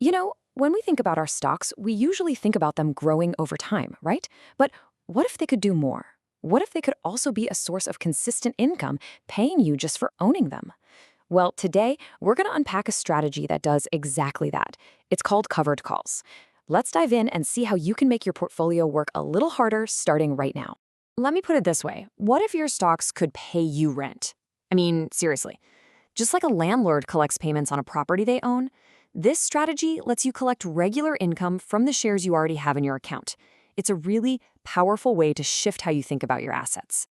When we think about our stocks, we usually think about them growing over time, right? But what if they could do more? What if they could also be a source of consistent income, paying you just for owning them? Well, today, we're going to unpack a strategy that does exactly that. It's called covered calls. Let's dive in and see how you can make your portfolio work a little harder starting right now. Let me put it this way. What if your stocks could pay you rent? I mean, seriously. Just like a landlord collects payments on a property they own, this strategy lets you collect regular income from the shares you already have in your account. It's a really powerful way to shift how you think about your assets.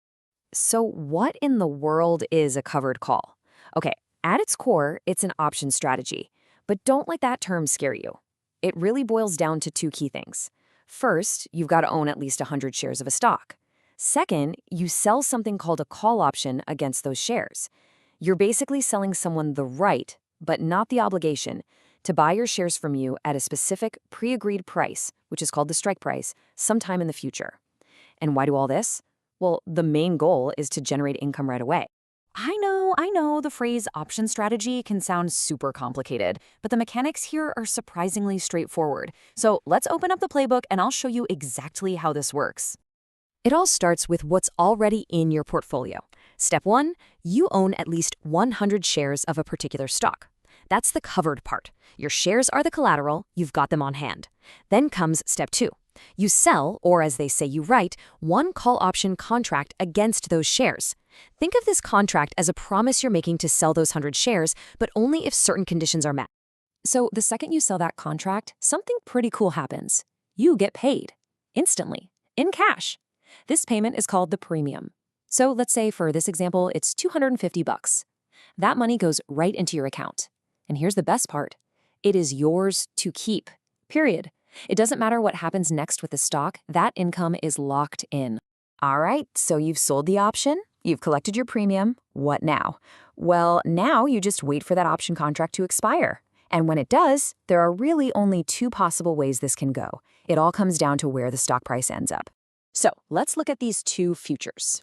So, what in the world is a covered call? Okay, at its core, it's an option strategy. But don't let that term scare you. It really boils down to two key things. First, you've got to own at least 100 shares of a stock. Second, you sell something called a call option against those shares. You're basically selling someone the right, but not the obligation, to buy your shares from you at a specific pre-agreed price, which is called the strike price, sometime in the future. And why do all this? Well, the main goal is to generate income right away. I know, the phrase option strategy can sound super complicated, but the mechanics here are surprisingly straightforward. So let's open up the playbook and I'll show you exactly how this works. It all starts with what's already in your portfolio. Step one, you own at least 100 shares of a particular stock. That's the covered part. Your shares are the collateral, you've got them on hand. Then comes step two. You sell, or as they say you write, one call option contract against those shares. Think of this contract as a promise you're making to sell those 100 shares, but only if certain conditions are met. So the second you sell that contract, something pretty cool happens. You get paid. Instantly. In cash. This payment is called the premium. So let's say for this example, it's $250. That money goes right into your account. And here's the best part. It is yours to keep. Period. It doesn't matter what happens next with the stock, that income is locked in. All right, so you've sold the option, you've collected your premium. What now? Well, now you just wait for that option contract to expire. And when it does, there are really only two possible ways this can go. It all comes down to where the stock price ends up. So let's look at these two futures.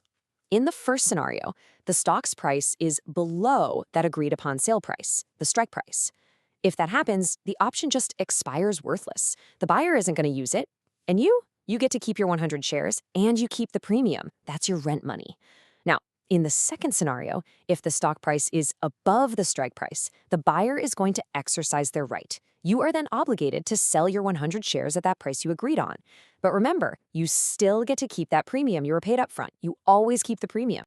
In the first scenario, the stock's price is below that agreed upon sale price, the strike price. If that happens, the option just expires worthless. The buyer isn't going to use it. And you get to keep your 100 shares and you keep the premium. That's your rent money. Now, in the second scenario, if the stock price is above the strike price, the buyer is going to exercise their right. You are then obligated to sell your 100 shares at that price you agreed on. But remember, you still get to keep that premium you were paid up front. You always keep the premium.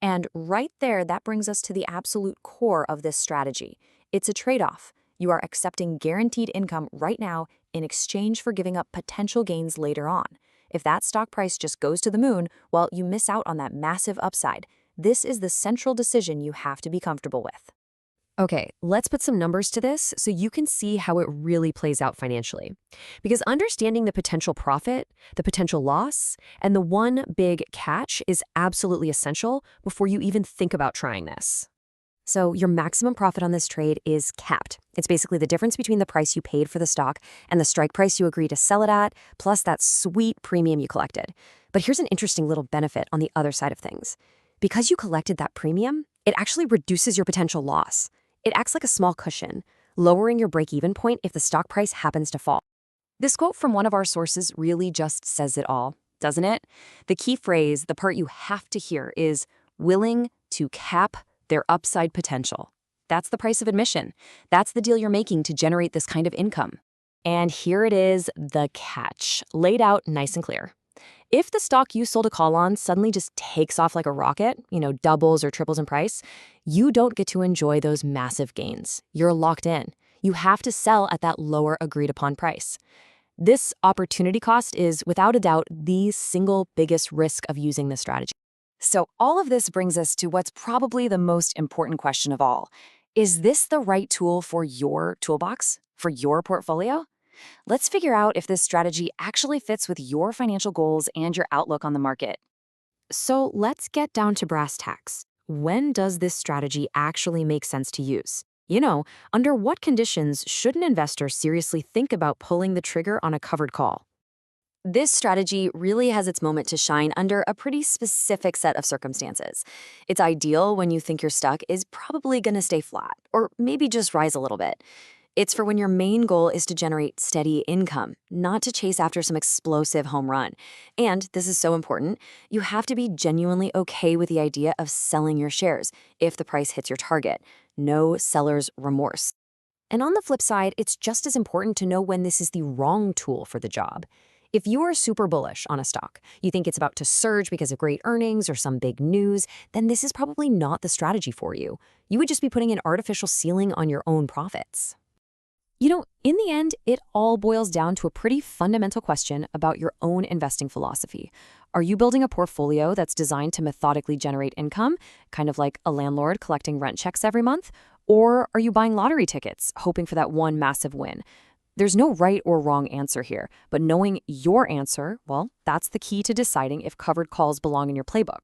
And right there, that brings us to the absolute core of this strategy. It's a trade-off. You are accepting guaranteed income right now in exchange for giving up potential gains later on. If that stock price just goes to the moon, well, you miss out on that massive upside. This is the central decision you have to be comfortable with. Okay, let's put some numbers to this so you can see how it really plays out financially. Because understanding the potential profit, the potential loss, and the one big catch is absolutely essential before you even think about trying this. So your maximum profit on this trade is capped. It's basically the difference between the price you paid for the stock and the strike price you agree to sell it at, plus that sweet premium you collected. But here's an interesting little benefit on the other side of things. Because you collected that premium, it actually reduces your potential loss. It acts like a small cushion, lowering your break-even point if the stock price happens to fall. This quote from one of our sources really just says it all, doesn't it? The key phrase, the part you have to hear, is willing to cap their upside potential. That's the price of admission. That's the deal you're making to generate this kind of income. And here it is, the catch, laid out nice and clear. If the stock you sold a call on suddenly just takes off like a rocket, doubles or triples in price, you don't get to enjoy those massive gains. You're locked in. You have to sell at that lower agreed upon price. This opportunity cost is, without a doubt, the single biggest risk of using this strategy. So all of this brings us to what's probably the most important question of all. Is this the right tool for your toolbox, for your portfolio? Let's figure out if this strategy actually fits with your financial goals and your outlook on the market. So let's get down to brass tacks. When does this strategy actually make sense to use? Under what conditions should an investor seriously think about pulling the trigger on a covered call? This strategy really has its moment to shine under a pretty specific set of circumstances. It's ideal when you think your stock is probably going to stay flat, or maybe just rise a little bit. It's for when your main goal is to generate steady income, not to chase after some explosive home run. And this is so important, you have to be genuinely okay with the idea of selling your shares if the price hits your target. No seller's remorse. And on the flip side, it's just as important to know when this is the wrong tool for the job. If you are super bullish on a stock, you think it's about to surge because of great earnings or some big news, then this is probably not the strategy for you. You would just be putting an artificial ceiling on your own profits. In the end, it all boils down to a pretty fundamental question about your own investing philosophy. Are you building a portfolio that's designed to methodically generate income, kind of like a landlord collecting rent checks every month? Or are you buying lottery tickets, hoping for that one massive win? There's no right or wrong answer here, but knowing your answer, well, that's the key to deciding if covered calls belong in your playbook.